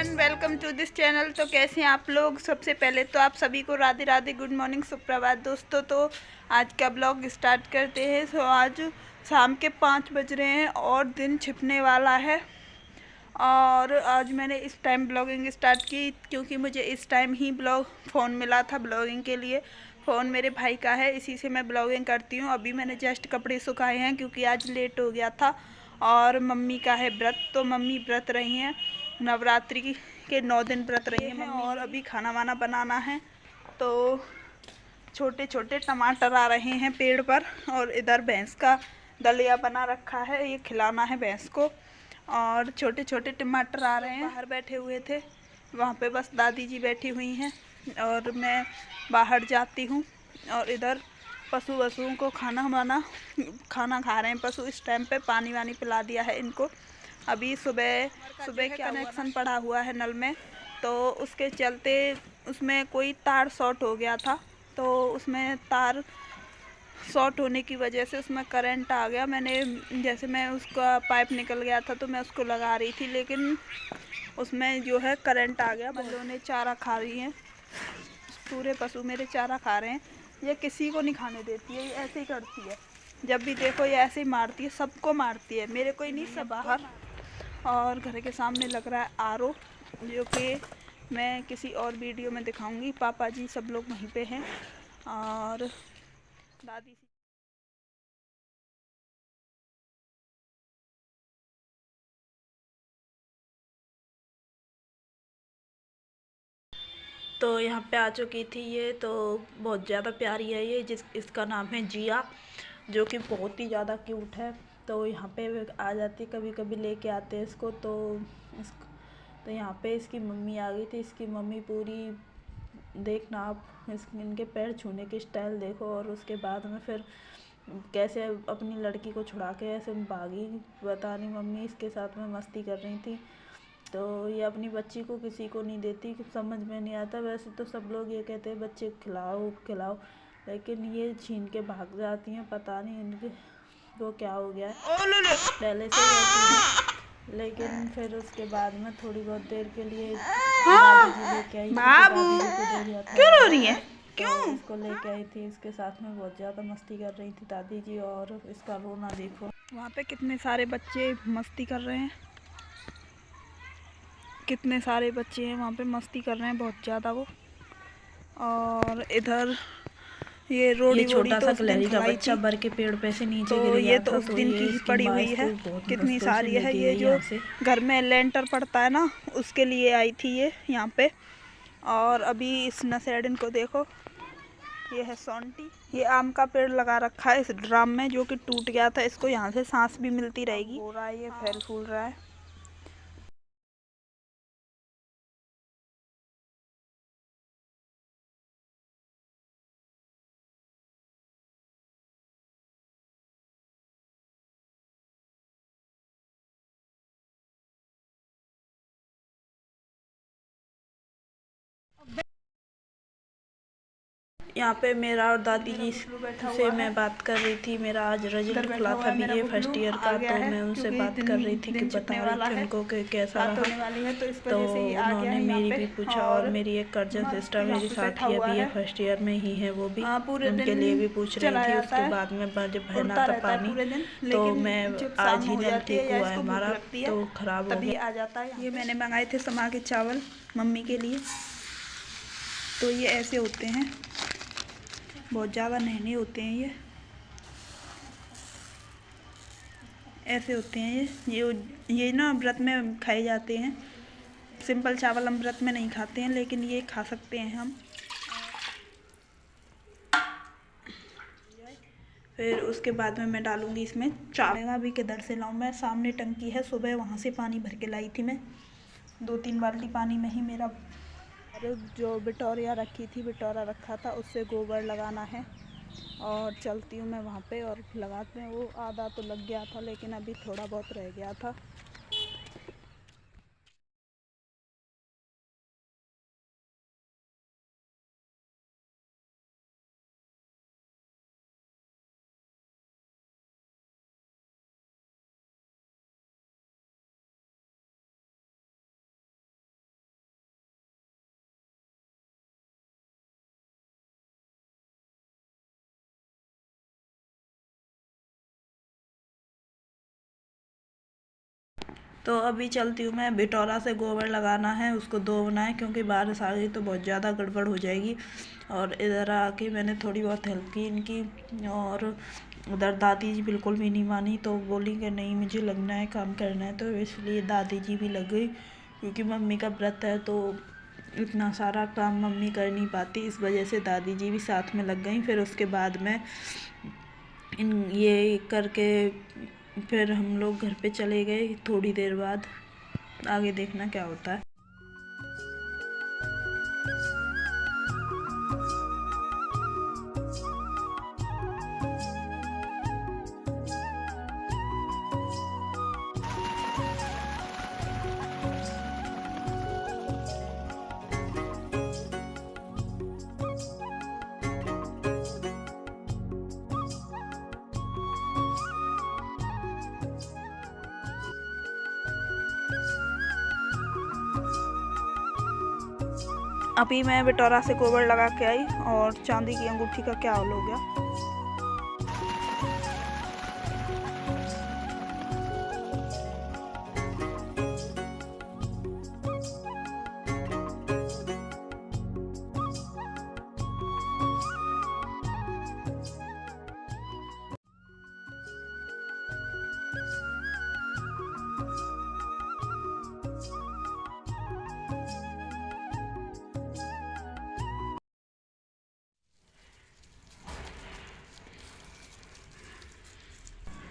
Everyone, welcome to this channel. तो कैसे हैं आप लोग? सबसे पहले तो आप सभी को राधे राधे, गुड मॉर्निंग, सुप्रभात दोस्तों। तो आज का ब्लॉग स्टार्ट करते हैं। तो आज शाम के 5 बज रहे हैं और दिन छिपने वाला है। और आज मैंने इस टाइम ब्लॉगिंग स्टार्ट की क्योंकि मुझे इस टाइम ही फ़ोन मिला था ब्लॉगिंग के लिए। फ़ोन मेरे भाई का है, इसी से मैं ब्लॉगिंग करती हूँ। अभी मैंने जस्ट कपड़े सुखाए हैं क्योंकि आज लेट हो गया था। और मम्मी का है व्रत, तो मम्मी व्रत रही हैं, नवरात्रि के 9 दिन व्रत रही हैं मम्मी। और अभी खाना वाना बनाना है। तो छोटे छोटे टमाटर आ रहे हैं पेड़ पर। और इधर भैंस का दलिया बना रखा है, ये खिलाना है भैंस को। और छोटे छोटे टमाटर आ रहे हैं। बाहर बैठे हुए थे, वहाँ पे बस दादी जी बैठी हुई हैं और मैं बाहर जाती हूँ। और इधर पशुओं को खाना खा रहे हैं पशु। इस टाइम पे पानी वानी पिला दिया है इनको। अभी सुबह सुबह कनेक्शन पड़ा हुआ है नल में, तो उसके चलते उसमें कोई तार शॉर्ट हो गया था। तो उसमें तार शॉर्ट होने की वजह से उसमें करंट आ गया। मैं उसका पाइप निकल गया था तो मैं उसको लगा रही थी, लेकिन उसमें जो है करंट आ गया। बल्लों ने चारा खा रही हैं, पूरे पशु मेरे चारा खा रहे हैं। ये किसी को नहीं खाने देती है, ये ऐसे ही करती है। जब भी देखो ये ऐसे ही मारती है, सबको मारती है, मेरे को ही नहीं, सब बाहर। और घर के सामने लग रहा है आरओ, जो कि मैं किसी और वीडियो में दिखाऊंगी। पापा जी सब लोग वहीं पे हैं और दादी। तो यहाँ पे आ चुकी थी ये, तो बहुत ज़्यादा प्यारी है ये, इसका नाम है जिया, जो कि बहुत ही ज़्यादा क्यूट है। तो यहाँ पे आ जाती, कभी कभी लेके आते हैं इसको। तो यहाँ पे इसकी मम्मी आ गई थी। इसकी मम्मी पूरी, देखना आप इनके पैर छूने की स्टाइल देखो। और उसके बाद में फिर कैसे अपनी लड़की को छुड़ा के ऐसे भागी, पता नहीं मम्मी इसके साथ में मस्ती कर रही थी। तो ये अपनी बच्ची को किसी को नहीं देती, समझ में नहीं आता। वैसे तो सब लोग ये कहते हैं बच्चे खिलाओ खिलाओ, लेकिन ये छीन के भाग जाती हैं। पता नहीं इनके को क्या हो गया है, पहले से ही ऐसी है। लेकिन फिर उसके बाद में थोड़ी बहुत देर के लिए दादी जी लेके आई थी, तो दादी जी को दे दिया था। क्यों रो रही है? क्यों? इसको लेके आई थी, इसके साथ में बहुत ज़्यादा मस्ती कर रही थी दादी जी। और इसका रोना देखो, वहाँ पे कितने सारे बच्चे मस्ती कर रहे हैं, कितने सारे बच्चे हैं वहाँ पे मस्ती कर रहे हैं बहुत ज़्यादा वो। और इधर ये रोड़ी, छोटा सा कलहरी का बच्चा बर के पेड़ पे से नीचे गिर गया था। तो उस दिन की ही पड़ी हुई है, कितनी सारी है। ये जो घर में लेंटर पड़ता है ना, उसके लिए आई थी ये यहाँ पे। और अभी इस नशेड़िन को देखो, ये है सोंटी। ये आम का पेड़ लगा रखा है इस ड्राम में, जो कि टूट गया था। इसको यहाँ से सांस भी मिलती रहेगी। हो रहा है, ये फैल फूल रहा है। यहाँ पे मेरा और दादी जी से मैं बात कर रही थी। मेरा आज रिजल्ट खुला था बीए फर्स्ट ईयर का, तो मैं उनसे बात कर रही थी कि बता रही थी उनको कि कैसा रहा। तो उन्होंने मेरी भी पूछा। और मेरी एक कजन सिस्टर मेरे साथ ही है, बीए फर्स्ट ईयर में ही है वो भी, उनके लिए भी पूछ रही थी। उसके बाद में जब भरना था पानी, तो मैं आज ही नल ठीक हुआ है हमारा, तो ख़राब हो गया। आ जाता है। ये मैंने मंगाए थे समा के चावल मम्मी के लिए। तो ये ऐसे होते हैं, बहुत ज़्यादा नहने होते हैं ये, ऐसे होते हैं ये ना व्रत में खाए जाते हैं। सिंपल चावल हम व्रत में नहीं खाते हैं, लेकिन ये खा सकते हैं हम। फिर उसके बाद में मैं डालूंगी इसमें चावल। अभी किधर से लाऊं मैं, सामने टंकी है, सुबह वहाँ से पानी भर के लाई थी मैं। 2-3 बाल्टी पानी में ही मेरा। जो बिटोरिया रखी थी, बिटोरा रखा था, उससे गोबर लगाना है। और चलती हूँ मैं वहाँ पे और लगाते हैं। वो आधा तो लग गया था, लेकिन अभी थोड़ा बहुत रह गया था। तो अभी चलती हूँ मैं, बिटौरा से गोबर लगाना है, उसको धोना है क्योंकि बारिश आ गई तो बहुत ज़्यादा गड़बड़ हो जाएगी। और इधर आके मैंने थोड़ी बहुत हेल्प की इनकी, और उधर दादी जी बिल्कुल भी नहीं मानी, तो बोली कि नहीं मुझे लगना है, काम करना है, तो इसलिए दादी जी भी लग गई। क्योंकि मम्मी का व्रत है तो इतना सारा काम मम्मी कर नहीं पाती, इस वजह से दादी जी भी साथ में लग गई। फिर उसके बाद में ये करके फिर हम लोग घर पे चले गए। थोड़ी देर बाद आगे देखना क्या होता है। अभी मैं बिटौरा से गोबर लगा के आई और चांदी की अंगूठी का क्या हाल हो गया।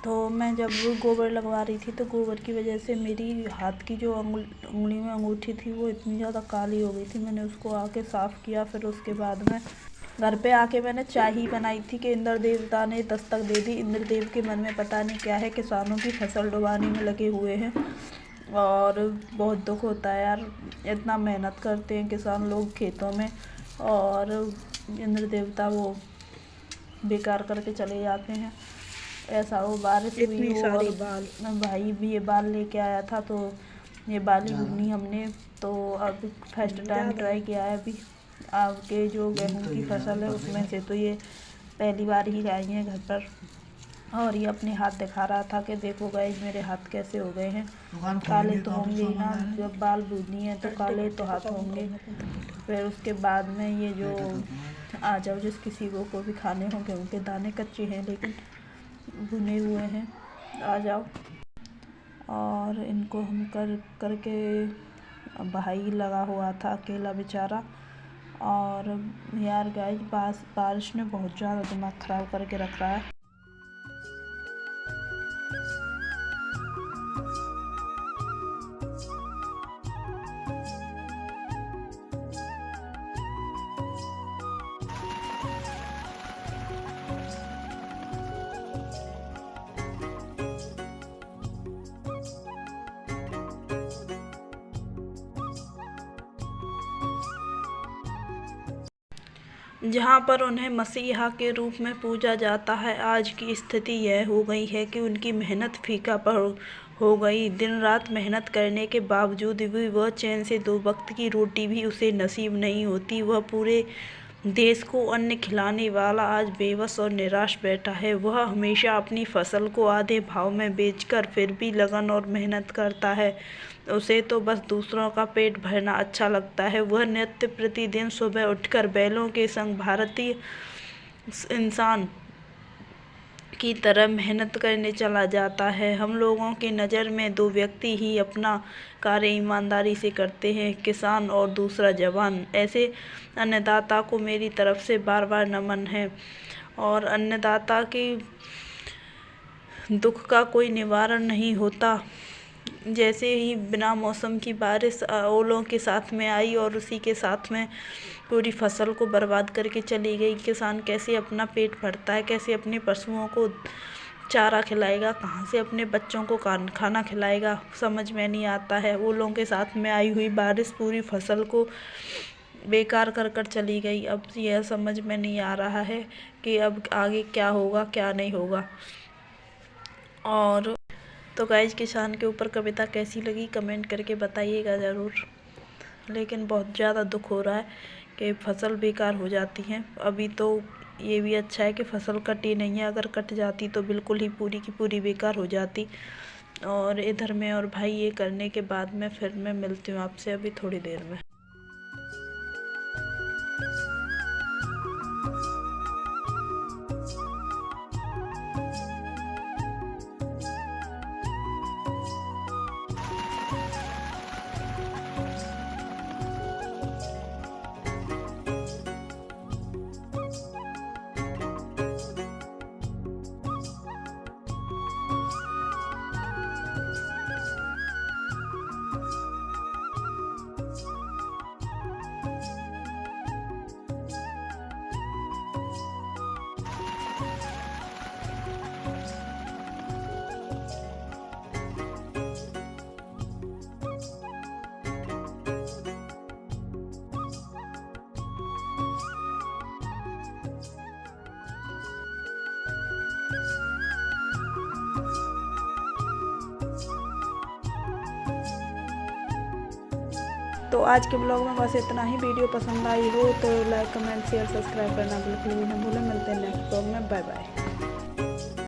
तो मैं जब गोबर लगवा रही थी तो गोबर की वजह से मेरी हाथ की जो उंगली में अंगूठी थी वो इतनी ज़्यादा काली हो गई थी। मैंने उसको आके साफ़ किया। फिर उसके बाद में घर पे आके मैंने चाय ही बनाई थी कि इंद्र देवता ने दस्तक दे दी। इंद्र देव के मन में पता नहीं क्या है, किसानों की फसल डुबाने में लगे हुए हैं और बहुत दुख होता है यार। इतना मेहनत करते हैं किसान लोग खेतों में और इंद्र देवता वो बेकार करके चले जाते हैं। ऐसा हो, बारिश हुई हो और भाई भी ये बाल लेके आया था तो ये बाल ही बुनी हमने। तो अब फर्स्ट टाइम ट्राई किया है। अभी आपके जो गेहूं की फसल है उसमें से तो ये पहली बार ही आई है घर पर। और ये अपने हाथ दिखा रहा था कि देखो गाइस मेरे हाथ कैसे हो गए हैं। काले तो होंगे ही ना, जब बाल बूझनी है तो काले तो हाथ होंगे। फिर उसके बाद में ये जो आ जाओ जिस किसी को भी खाने होंगे, उनके दाने कच्चे हैं लेकिन भुने हुए हैं, आ जाओ। और इनको हम करके भाई लगा हुआ था अकेला बेचारा। और यार गाइस बारिश ने बहुत ज़्यादा दिमाग ख़राब करके रख रहा है। जहाँ पर उन्हें मसीहा के रूप में पूजा जाता है, आज की स्थिति यह हो गई है कि उनकी मेहनत फीका हो गई। दिन रात मेहनत करने के बावजूद भी वह चैन से 2 वक्त की रोटी भी उसे नसीब नहीं होती। वह पूरे देश को अन्न खिलाने वाला आज बेबस और निराश बैठा है। वह हमेशा अपनी फसल को आधे भाव में बेचकर फिर भी लगन और मेहनत करता है। उसे तो बस दूसरों का पेट भरना अच्छा लगता है। वह नित्य प्रतिदिन सुबह उठकर बैलों के संग भारतीय इंसान की तरह मेहनत करने चला जाता है। हम लोगों की नज़र में 2 व्यक्ति ही अपना कार्य ईमानदारी से करते हैं, किसान और दूसरा जवान। ऐसे अन्नदाता को मेरी तरफ से बार बार नमन है। और अन्नदाता के दुख का कोई निवारण नहीं होता। जैसे ही बिना मौसम की बारिश ओलों के साथ में आई और उसी के साथ में पूरी फसल को बर्बाद करके चली गई। किसान कैसे अपना पेट भरता है, कैसे अपने पशुओं को चारा खिलाएगा, कहाँ से अपने बच्चों को खाना खिलाएगा, समझ में नहीं आता है। ओलों के साथ में आई हुई बारिश पूरी फसल को बेकार कर चली गई। अब यह समझ में नहीं आ रहा है कि अब आगे क्या होगा क्या नहीं होगा। और तो गाइस किसान के ऊपर कविता कैसी लगी कमेंट करके बताइएगा ज़रूर। लेकिन बहुत ज़्यादा दुख हो रहा है कि फसल बेकार हो जाती हैं। अभी तो ये भी अच्छा है कि फसल कटी नहीं है, अगर कट जाती तो बिल्कुल ही पूरी की पूरी बेकार हो जाती। और इधर में और भाई ये करने के बाद में फिर मैं मिलती हूँ आपसे अभी थोड़ी देर में। तो आज के ब्लॉग में बस इतना ही। वीडियो पसंद आई हो तो लाइक कमेंट शेयर सब्सक्राइब करना बिल्कुल भी ना भूलें। मिलते हैं नेक्स्ट ब्लॉग में। Bye bye.